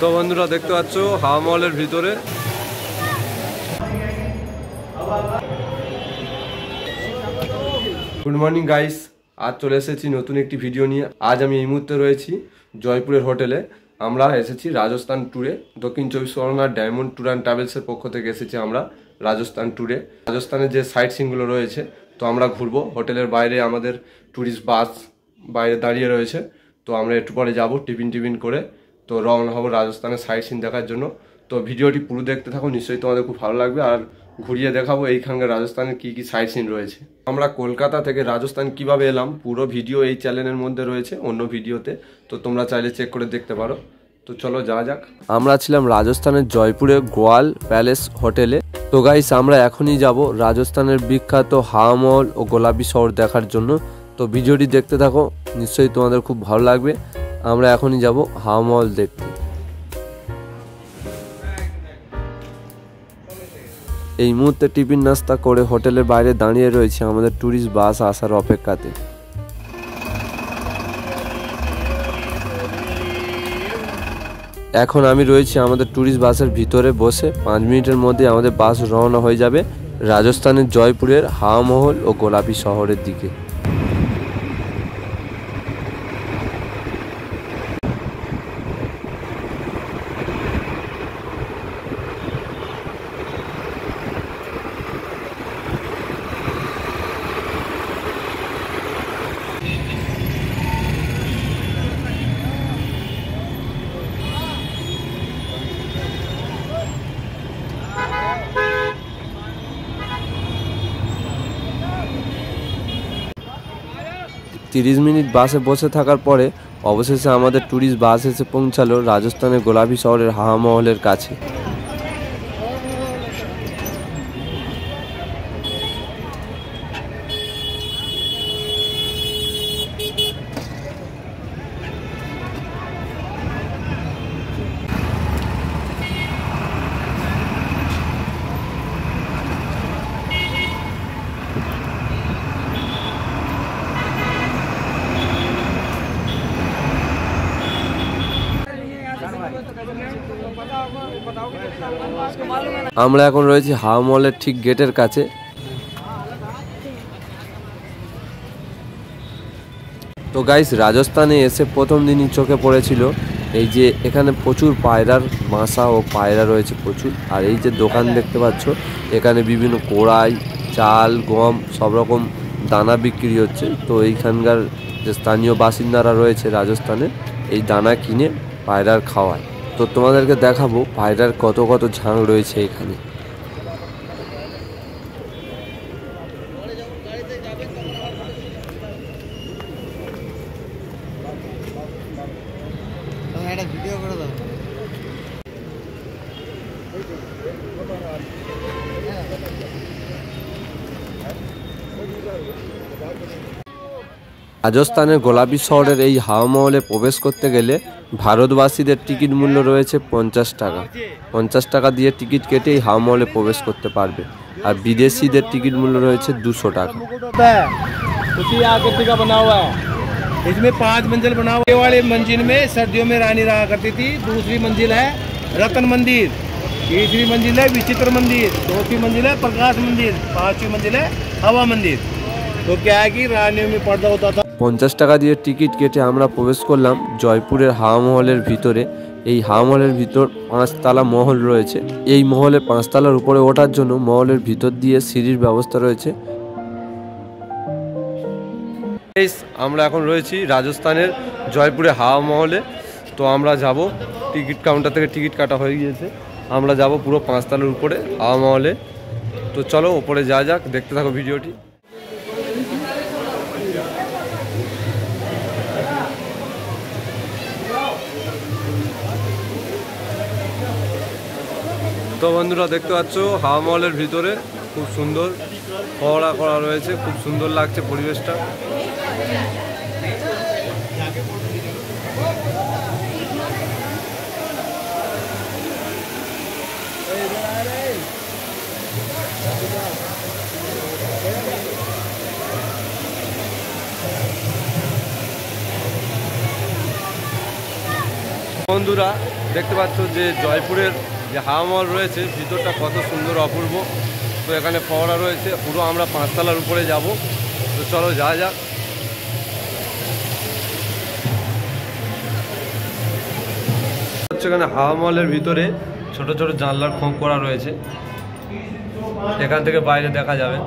তো বন্ধুরা দেখতে পাচ্ছ হাওয়া মহলের ভিতরে গুড মর্নিং গাইস, আজ চলে এসেছি নতুন একটি ভিডিও নিয়ে। আজ আমি এই মুহূর্তে রয়েছি জয়পুরের হোটেলে। আমরা এসেছি রাজস্থান ট্যুরে। দক্ষিণ চব্বিশ পরগনার ডায়মন্ড ট্যুর অ্যান্ড ট্রাভেলসের পক্ষ থেকে এসেছি আমরা রাজস্থান ট্যুরে। রাজস্থানের যে সাইট সিনগুলো রয়েছে তো আমরা ঘুরবো। হোটেলের বাইরে আমাদের ট্যুরিস্ট বাস বাইরে দাঁড়িয়ে রয়েছে, তো আমরা একটু পরে যাবো টিফিন করে, তো রওনা হবো রাজস্থানের সাইট সিন দেখার জন্য। তো ভিডিওটি পুরো দেখতে থাকো, নিশ্চয়ই তোমাদের খুব ভালো লাগবে। আর ঘুরিয়ে দেখাবো এইখানকার রাজস্থানের কি কি সাইট সিন রয়েছে। আমরা কলকাতা থেকে রাজস্থান কিভাবে এলাম পুরো ভিডিও এই চ্যানেলের মধ্যে রয়েছে অন্য ভিডিওতে, তো তোমরা চাইলে চেক করে দেখতে পারো। তো চলো যাওয়া যাক। আমরা ছিলাম রাজস্থানের জয়পুরে গোয়াল প্যালেস হোটেলে। তো গাইস আমরা এখনই যাব রাজস্থানের বিখ্যাত হাওয়া মহল ও গোলাপি শহর দেখার জন্য। তো ভিডিওটি দেখতে থাকো, নিশ্চয়ই তোমাদের খুব ভালো লাগবে। আমরা এখনই যাব হাওয়া মহল দেখতে। এই মুহূর্তে টিফিন নাস্তা করে হোটেলের বাইরে দাঁড়িয়ে রয়েছে আমাদের ট্যুরিস্ট বাস আসার অপেক্ষাতে। এখন আমি রয়েছি আমাদের ট্যুরিস্ট বাসের ভিতরে বসে। 5 মিনিটের মধ্যে আমাদের বাস রওনা হয়ে যাবে রাজস্থানের জয়পুরের হাওয়া মহল ও গোলাপি শহরের দিকে। 30 মিনিট বাসে বসে থাকার পরে অবশেষে আমাদের ট্যুরিস্ট বাস এসে পৌঁছালো রাজস্থানের গোলাপি শহরের হাওয়া মহলের কাছে। আমরা এখন রয়েছি হাওয়া মহলের ঠিক গেটের কাছে। তো গাইস রাজস্থানে এসে প্রথম দিনই চোখে পড়েছিল এই যে এখানে প্রচুর পায়রার বাসা ও পায়রা রয়েছে প্রচুর। আর এই যে দোকান দেখতে পাচ্ছ, এখানে বিভিন্ন কড়াই, চাল, গম সব রকম দানা বিক্রি হচ্ছে। তো এইখানকার যে স্থানীয় বাসিন্দারা রয়েছে রাজস্থানে এই দানা কিনে পায়রার খাওয়ায়। তো তোমাদেরকে দেখাবো পায়রার কত কত ঝাঁক রয়েছে এখানে। রাজস্থানের গোলাপি শহরের এই হাওয়া মহলে প্রবেশ করতে গেলে ভারতবাসীদের টিকিট মূল্য রয়েছে 50 টাকা। 50 টাকা দিয়ে টিকিট কেটে এই হাওয়া মহলে প্রবেশ করতে পারবে। আর বিদেশিদের টিকিট মূল্য রয়েছে 200 টাকা। इसमें 5 मंजिल बना हुआ। ये वाले मंजिल में सर्दियों में रानी रहा करती थी। दूसरी मंजिल है रतन मंदिर, तीसरी मंजिल है विचित्र मंदिर, चौथी मंजिल है प्रकाश मंदिर, 5वीं मंजिल है हवा मंदिर। तो क्या है कि रानियों में पर्दा होता था। 50 টাকা দিয়ে টিকিট কেটে আমরা প্রবেশ করলাম জয়পুরের হাওয়া মহলের ভিতরে। এই হাওয়া মহলের ভিতর 5 তলা মহল রয়েছে। এই মহলের 5 তলার উপরে ওঠার জন্য মহলের ভিতর দিয়ে সিঁড়ির ব্যবস্থা রয়েছে। আমরা এখন রয়েছি রাজস্থানের জয়পুরে হাওয়া মহলে। তো আমরা যাব, টিকিট কাউন্টার থেকে টিকিট কাটা হয়ে গিয়েছে। আমরা যাব পুরো 5 তলার উপরে হাওয়া মহলে। তো চলো ওপরে যাওয়া যাক, দেখতে থাকো ভিডিওটি। তো বন্ধুরা দেখতে পাচ্ছ হাওয়া মহলের ভিতরে খুব সুন্দর ফোয়ারা করা রয়েছে, খুব সুন্দর লাগছে পরিবেশটা। বন্ধুরা দেখতে পাচ্ছ যে জয়পুরের যে হাওয়া মহল রয়েছে ভিতরটা কত সুন্দর অপূর্ব। তো এখানে ফোয়ারা রয়েছে, পুরো আমরা 5 তলার উপরে যাব। তো চলো যাওয়া যাক। এখানে হাওয়া মহলের ভিতরে ছোট ছোট জানলার খোপ করা রয়েছে, এখান থেকে বাইরে দেখা যাবে।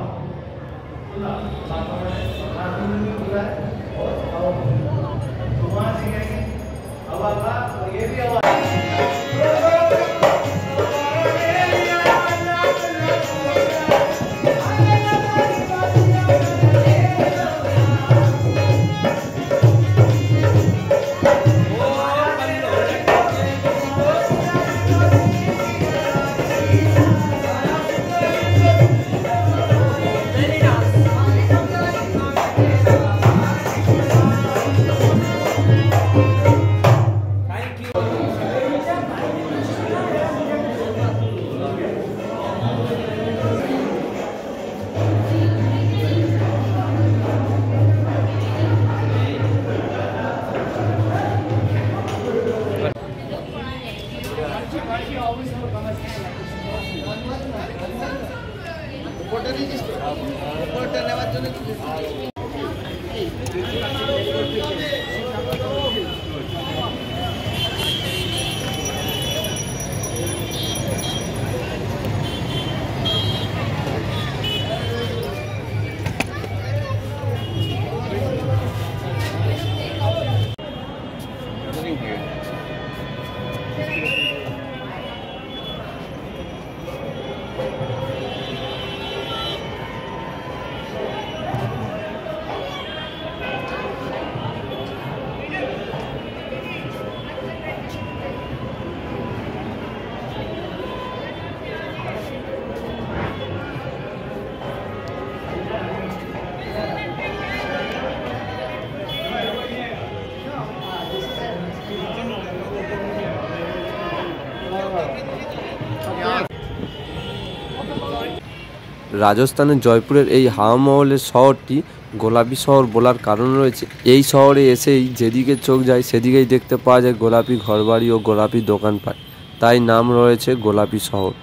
রাজস্থানের জয়পুরের এই হাওয়া মহলের শহরটি গোলাপি শহর বলার কারণ রয়েছে। এই শহরে এসেই যেদিকে চোখ যায় সেদিকেই দেখতে পাওয়া যায় গোলাপি ঘরবাড়ি ও গোলাপি দোকানপাট, তাই নাম রয়েছে গোলাপি শহর।